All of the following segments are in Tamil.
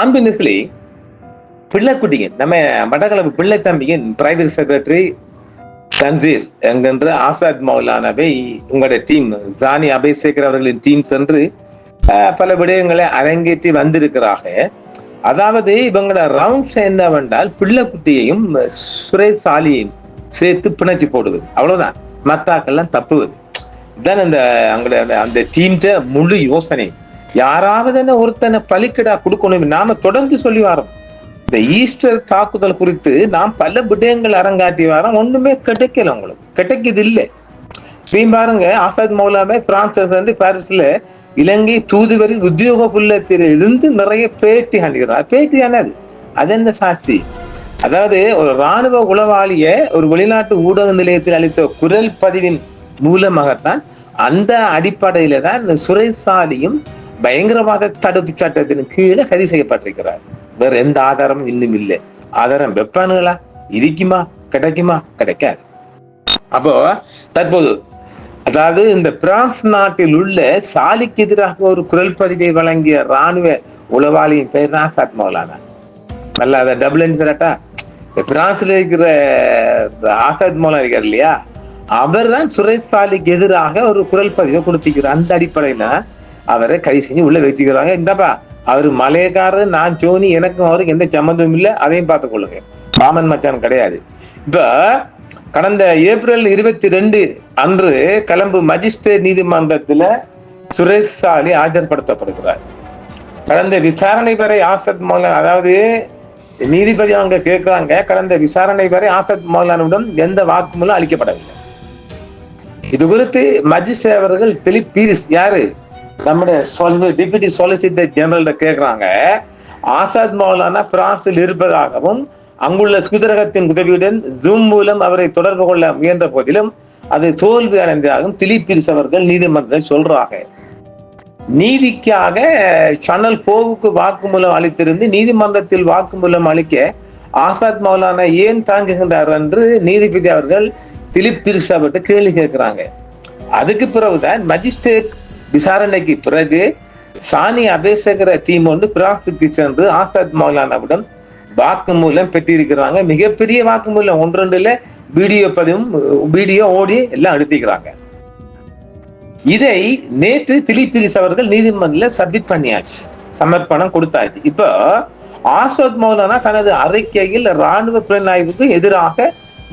அன்பினர்களே, பிள்ளைக்குட்டிங்க நம்ம மட்டக்களப்பு பிள்ளை தம்பியின் பிரைவேட் செக்ரட்டரி தன்சீர் என்கின்ற ஆசாத் மௌலானாவை உங்களுடைய டீம் ஜானி அபேசேகர் அவர்களின் டீம் சென்று பல விடயங்களை அரங்கேற்றி வந்திருக்கிறாங்க. அதாவது இவங்களோட ரவுண்ட்ஸ் என்னவென்றால் பிள்ளைக்குட்டியையும் சுரேஷ் சாலியையும் சேர்த்து பிணைச்சு போடுவது, அவ்வளவுதான். மத்தாக்கள்லாம் தப்புவது தான் அந்த டீம்ட முழு யோசனை. யாராவது ஒருத்தனை பலிக்கடா கொடுக்கணும். நாம தொடர்ந்து சொல்லி வரோம், இந்த ஈஸ்டர் தாக்குதல் குறித்து நாம் பல விடயங்கள் அரங்காட்டி வரோம். ஒண்ணுமே கிடைக்கல, உங்களுக்கு கிடைக்குது இல்லை. பாருங்க, ஆசாத் மௌலானா பிரான்ஸ் பாரிஸ்ல இலங்கை தூதுவரின் உத்தியோக புள்ளத்தில் இருந்து நிறைய பேட்டி அளிக்கிறார். பேட்டி ஆனது அது என்ன சாட்சி? அதாவது ஒரு ராணுவ உளவாளிய ஒரு வெளிநாட்டு ஊடக நிலையத்தில் அளித்த குரல் பதிவின் மூலமாகத்தான், அந்த அடிப்படையில தான் சுரேஷ் சாலியும் பயங்கரவாத தடுப்பு சட்டத்தின் கீழே கைது செய்யப்பட்டிருக்கிறார். வேற எந்த ஆதாரமும் இன்னும் இல்லை. ஆதாரம் வெப்பானுங்களா? இருக்குமா? கிடைக்குமா? கிடைக்காது. அப்போ தற்போது அதாவது இந்த பிரான்ஸ் நாட்டில் உள்ள சாலிக்கு எதிராக ஒரு குரல் பதிவை வழங்கிய ராணுவ உளவாளியின் பெயர் தான் ஆசாத் மௌலானா. நல்லா அதை டபுள் என்கிறட்டா, பிரான்ஸ்ல இருக்கிற ஆசாத் மௌலானா இருக்கார் இல்லையா, அவர் தான் சுரேஷ் சாலிக்கு எதிராக ஒரு குரல் பதிவை கொடுத்திருக்கிறார். அந்த அடிப்படையில அவரை கைது செஞ்சு உள்ள வச்சுக்கிறாங்க. இந்தப்பா அவரு மலையக்காரர், நான் ஜோனி, எனக்கும் அவருக்கு எந்த சம்பந்தமும் இல்லை, அதையும் பார்த்துக் கொள்ளுங்க. மாமன் மச்சான் கிடையாது. இப்ப கடந்த ஏப்ரல் 22 அன்று கொழும்பு மஜிஸ்ட்ரேட் நீதிமன்றத்துல சுரேஷ் சாலி ஆஜர்படுத்தப்படுகிறார். கடந்த விசாரணை வரை ஆசாத் மௌலானா, அதாவது நீதிபதி அவங்க கேட்கிறாங்க, கடந்த விசாரணை வரை ஆசாத் மௌலானாவிடம் எந்த வாக்குமூலம் அளிக்கப்படவில்லை. இது குறித்து மஜிஸ்ட்ரேட் அவர்கள் திலீப் பீரிஸ், யாரு நம்முடைய டெபுட்டி சொலிசிட்டர் ஜெனரல் கேட்கிறாங்க, ஆசாத் மௌலானா பிரான்சில் இருப்பதாகவும் அங்குள்ள தூதரகத்தின் உதவியுடன் ஜூம் மூலம் அவரை தொடர்பு கொள்ள முயன்ற போதிலும் அது தோல்வி அடைந்ததாகவும் திலீப் பீரிஸ் அவர்கள் நீதிமன்றத்தில் சொல்றாங்க. நீதிக்காக சேனல் 4க்கு வாக்குமூலம் அளித்திருந்து நீதிமன்றத்தில் வாக்குமூலம் அளிக்க ஆசாத் மௌலானா ஏன் தாங்குகின்றார் என்று நீதிபதி அவர்கள் திலீப் பீரிஸ் அவர்கிட்ட கேள்வி கேட்கிறாங்க. அதுக்கு பிறகுதான் மஜிஸ்ட்ரேட் விசாரணைக்கு பிறகு சானி அபேசேகர டீம் ஒன்று பிரான்சுக்கு சென்று ஆசாத் மௌலானாவிடம் வாக்குமூலம் பெற்றிருக்கிறாங்க. மிகப்பெரிய வாக்குமூலம், 1-2 வீடியோ பதிவும், வீடியோ ஓடி எல்லாம் எடுத்துக்கிறாங்க. இதை நேற்று திலீப் பீரிஸ் அவர்கள் நீதிமன்றத்தில் சப்மிட் பண்ணியாச்சு, சமர்ப்பணம் கொடுத்தாச்சு. இப்போ ஆசாத் மௌலானா தனது அறிக்கையில் ராணுவ புலனாய்வுக்கு எதிராக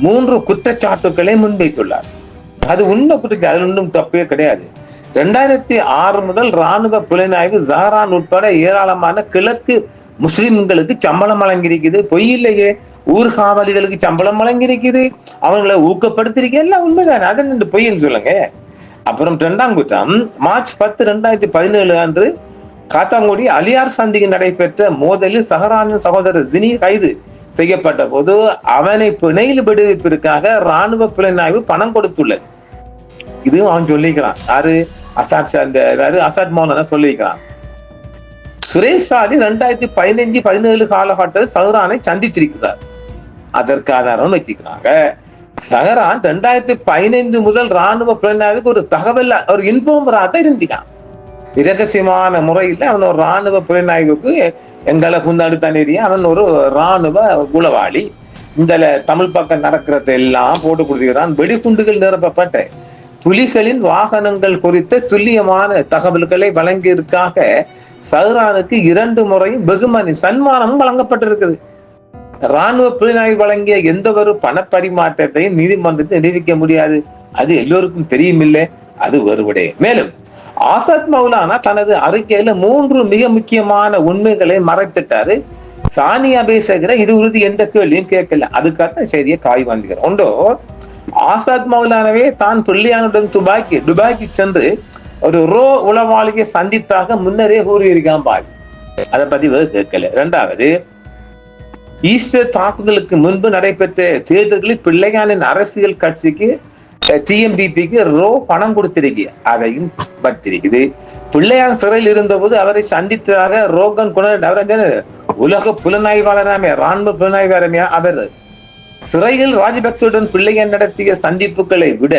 3 குற்றச்சாட்டுக்களை முன்வைத்துள்ளார். அது உண்மை குற்றச்சாட்டு, அதில் ஒன்றும் தப்பே கிடையாது. 2006 முதல் ராணுவ புலனாய்வு ஜஹரான் உட்பட ஏராளமான கிழக்கு முஸ்லிம்களுக்கு சம்பளம் வழங்கியிருக்குது. பொய் இல்லையே. ஊர்காவலிகளுக்கு சம்பளம் வழங்கியிருக்குது, அவங்களை ஊக்கப்படுத்திருக்க, எல்லாம் உண்மைதானே. அதை நின்று பொய்ன்னு சொல்லுங்க. அப்புறம் 2ஆம் குற்றம், மார்ச் 10, 2017 அன்று காத்தாங்குடி அலியார் சந்தியில் நடைபெற்ற மோதலில் சஹரானின் சகோதரர் தினி கைது செய்யப்பட்ட போது அவனை பிணையில் விடுவிப்பிற்காக ராணுவ புலனாய்வு பணம் கொடுத்துள்ளது. இதுவும் அவன் சொல்லிக்கிறான். யாரு? ஆசாத் மௌலானா சொல்லிக்கிறான். சுரேஷ் சாலி 2015-17 காலகட்டத்தில் சஹரானை சந்தித்திருக்கிறார். அதற்கு ஆதாரம் வச்சுக்கிறாங்க. சஹரான் 2015 முதல் ராணுவ புலனாய்வுக்கு ஒரு தகவல், ஒரு இன்ஃபார்மரா தான் இருந்திருக்கான். இரகசியமான முறையில் அவன் ஒரு ராணுவ புலனாய்வுக்கு எங்களை குந்தாடு தண்ணீரியா, அவன் ஒரு ராணுவ உளவாளி. இந்த தமிழ் பக்கம் நடக்கிறது எல்லாம் போட்டு கொடுத்துக்கிறான். வெடிகுண்டுகள் நிரப்பப்பட்ட புலிகளின் வாகனங்கள் குறித்த துல்லியமான தகவல்களை வழங்கியதற்காக சஹரானுக்கு 2 முறையும் வெகுமதி சன்மானமும் வழங்கப்பட்டிருக்குது. ராணுவ புலனாய்வு வழங்கிய எந்த ஒரு பணப்பரிமாற்றத்தையும் நீதிமன்றத்தை நிரூபிக்க முடியாது. அது எல்லோருக்கும் தெரியும் இல்லை, அது ஒருவடே. மேலும் ஆசாத் மௌலானா தனது அறிக்கையில 3 மிக முக்கியமான உண்மைகளை மறைத்துட்டாரு. சானி அபேசேகரை இது குறித்து எந்த கேள்வியும் கேட்கல. அதுக்காக செய்தியை காய் வாங்குகிறோம். ஒன்றோ, ஆசாத் மௌலானாவே தான் பிள்ளையானுடன் துபாய்க்கு சென்று ஒரு உளவாளியை சந்தித்தாக முன்னரே கூறியிருக்கான் பாய். அதை பத்தி கேட்கல. 2வது, ஈஸ்டர் தாக்குதலுக்கு முன்பு நடைபெற்ற தேர்தல்களில் பிள்ளையானின் அரசியல் கட்சிக்கு டிஎம்பிபிக்கு பணம் கொடுத்திருக்கு, அதையும் பற்றிருக்குது. பிள்ளையான் சிறையில் இருந்தபோது அவரை சந்தித்ததாக ரோகன் உலக புலனாய்வாளராமே, ராணுவ புலனாய்வாளரமையா அவர் சிறையில் ராஜபக்சவுடன் பிள்ளையான் நடத்திய சந்திப்புகளை விட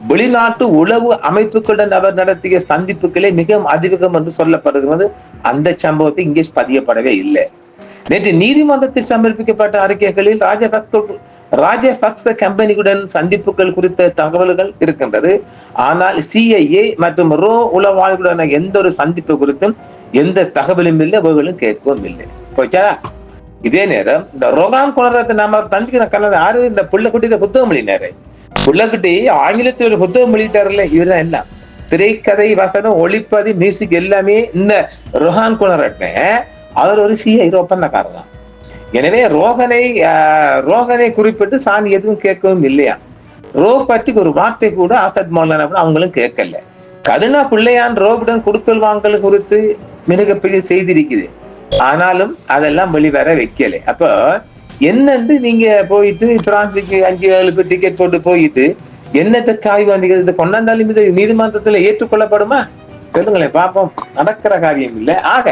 வெளிநாட்டு உளவு அமைப்புகளுடன் அவர் நடத்திய சந்திப்புகளே மிகவும் அதிகம் என்று சொல்லப்படுகிறது. அந்த சம்பவத்தை இங்கே பதியப்படவே இல்லை. நேற்று நீதிமன்றத்தில் சமர்ப்பிக்கப்பட்ட அறிக்கைகளில் ராஜபக்ச கம்பெனியுடன் சந்திப்புகள் குறித்த தகவல்கள் இருக்கின்றது. ஆனால் CIA மற்றும் ரோ உளவாளிகளுடன் எந்த ஒரு சந்திப்பு குறித்தும் எந்த தகவலும் இல்லை, அவர்களும் கேட்கவும் இல்லை. போச்சா? இதே நேரம் இந்த ரோகான் குணரத்தை நாம தந்திக்கிற கலர் யாரு? இந்த புள்ளக்குட்டியில புத்தகம் எழுதினாரு. புள்ளக்குட்டி ஆங்கிலத்தில் ஒரு புத்தகம் வெளியிட்டாருல்ல, இவர்தான் எல்லாம் திரைக்கதை, வசனம், ஒளிப்பதி, மியூசிக் எல்லாமே இந்த ரோகான் குணரட்ன அவர் ஒரு CIA ஒப்பந்தக்காரர் தான். எனவே ரோகனை குறிப்பிட்டு சாணி எதுவும் கேட்கவும் இல்லையா. ரோ பற்றி ஒரு வார்த்தை கூட ஆசாத் மௌலானா அவங்களும் கேட்கல. கருணா பிள்ளையான் ரோவுடன் கொடுக்கல் வாங்கல் குறித்து மிகப்பெரிய செய்தி இருக்குது. ஆனாலும் அதெல்லாம் வெளிவர வைக்கல. அப்ப என்னன்னு நீங்க போயிட்டு பிரான்சுக்கு 5-7 டிக்கெட் போட்டு போயிட்டு என்னத்தை காய் வாண்டிக்கிறது கொண்டாந்தாலும் இது நீதிமன்றத்துல ஏற்றுக்கொள்ளப்படுமா? சொல்லுங்களேன் பார்ப்போம். நடக்கிற காரியம் இல்லை. ஆக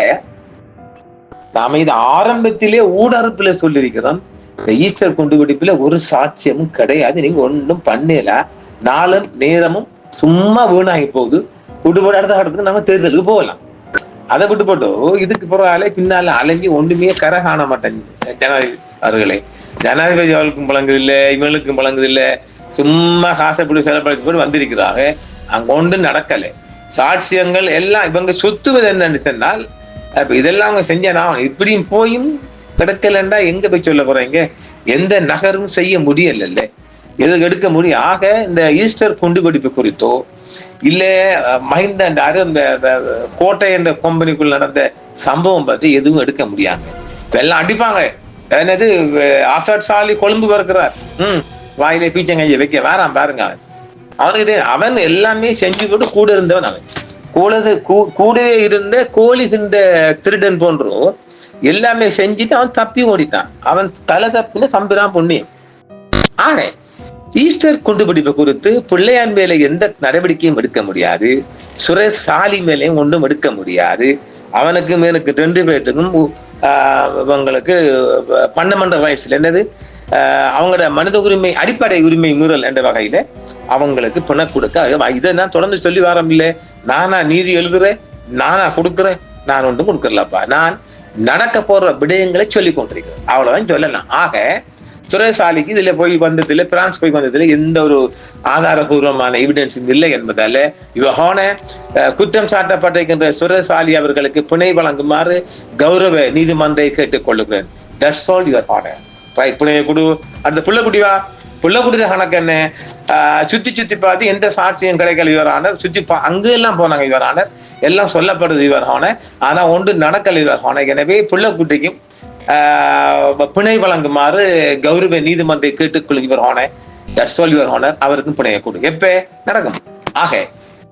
நாம இது ஆரம்பத்திலே ஊடறுப்புல சொல்லியிருக்கிறோம். இந்த ஈஸ்டர் குண்டுவெடிப்புல ஒரு சாட்சியமும் கிடையாது. நீங்க ஒன்றும் பண்ணல. நாளும் நேரமும் சும்மா வீணாகி போகுது. விட்டுப்போட்டு அடுத்த கட்டத்துக்கு நம்ம தேர்தலுக்கு போகலாம். அதை விட்டு போட்டு இதுக்கு பிறகாலே பின்னால அலைஞ்சி ஒன்றுமே கரை காண மாட்டேன். ஜனாதிபதி அவர்களே, ஜனாதிபதி அவர்களுக்கும் பழங்குது இல்லை, இவங்களுக்கும் பழங்குது இல்லை. சும்மா காசைப்படி செலப்பழிச்சு போட்டு வந்திருக்கிறாங்க. அங்க ஒன்றும் நடக்கலை. சாட்சியங்கள் எல்லாம் இவங்க சொத்துவது என்னன்னு சொன்னால், இதெல்லாம் அவங்க செஞ்சா இப்படியும் போயும் கிடைக்கலண்டா எங்க போய் சொல்ல போறீங்க? எந்த நகரும் செய்ய முடியல, எதுக்கு எடுக்க முடியும்? ஆக இந்த ஈஸ்டர் குண்டுவெடிப்பு குறித்தோ இல்ல மஹிந்த அந்த கோட்டை என்ற கம்பெனிக்குள் நடந்த சம்பவம் பற்றி எதுவும் எடுக்க முடியாங்க. எல்லாம் அடிப்பாங்க. என்னது ஆசாத் சாலி கொழும்பு வருகிறார், வாயிலே பீச்சங்கைய வைக்க வேறாம் பாருங்க. அவனுக்கு அவன் எல்லாமே செஞ்சு போட்டு கூட இருந்தவன். அவன் கூடவே இருந்த கோழி இந்த திருடன் போன்றோம் எல்லாமே செஞ்சுட்டு அவன் தப்பி ஓடிட்டான். அவன் தலை தப்பின சம்பிரான் புண்ணியம். ஆக ஈஸ்டர் குண்டுபிடிப்பு குறித்து பிள்ளையான் மேல எந்த நடவடிக்கையும் எடுக்க முடியாது. சுரேஷ் சாலி மேலையும் ஒன்றும் எடுக்க முடியாது. அவனுக்கும் எனக்கு 2 பேருக்கும் இவங்களுக்கு ஃபண்டமெண்டல் ரைட்ஸ்ல என்னது அவங்களோட மனித உரிமை அடிப்படை உரிமை மீறல் என்ற வகையில அவங்களுக்கு பணம் கொடுக்க இதை நான் தொடர்ந்து சொல்லி வரோம். இல்லை நானா நீதி எழுதுறேன், நானா கொடுக்குறேன், நான் ஒன்றும் கொடுக்கறலப்பா. நான் நடக்க போற விடயங்களை சொல்லி கொண்டிருக்கிறேன், அவ்வளவுதான் சொல்லலாம். ஆக சுரேசாலிக்கு இதுல போய் வந்ததுல பிரான்ஸ் போய் வந்ததுல எந்த ஒரு ஆதாரபூர்வமான எவிடன்ஸும் இல்லை என்பதால இவகான குற்றம் சாட்டப்பட்டிருக்கின்ற சுரேசாலி அவர்களுக்கு பிணை வழங்குமாறு கௌரவ நீதிமன்றை கேட்டுக் கொள்ளுகிறேன். That's all your honour. Right, பிணையை கொடு. அடுத்த புள்ளக்குடிவா, புள்ளக்குடி கணக்கு என்ன? சுத்தி பார்த்து எந்த சாட்சியம் கிடைக்கல யுவர் ஆனர். அங்கு எல்லாம் போனாங்க யுவர் ஆனர், எல்லாம் சொல்லப்படுது யுவர் ஆனர். ஆனா ஒன்று நடக்கல யுவர் ஆனர். எனவே புள்ளக்குட்டிக்கும் பிணை வழங்குமாறு கௌரவ நீதிமன்றை கேட்டுக்கொள்கிற அவருக்கும் பிணையை கொடு. எப்ப நடக்கும்? ஆக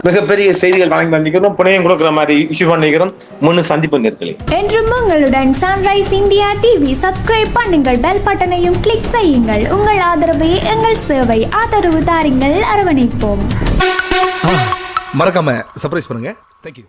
மிகப்பெரிய செய்திகள் வழங்கி தந்திக்கிறோம், பிணையம் கொடுக்கிற மாதிரி இஷ்யூ பண்ணிக்கிறோம். முன்னு சந்திப்பு நேர்களே. என்றும் உங்களுடன் சன்ரைஸ் இந்தியா டிவி. சப்ஸ்கிரைப் பண்ணுங்கள், பெல் பட்டனையும் கிளிக் செய்யுங்கள். உங்கள் ஆதரவே எங்கள் சேவை. ஆதரவு தாருங்கள், அரவணைப்போம். மறக்காம சர்ப்ரைஸ் பண்ணுங்க. தேங்க்யூ.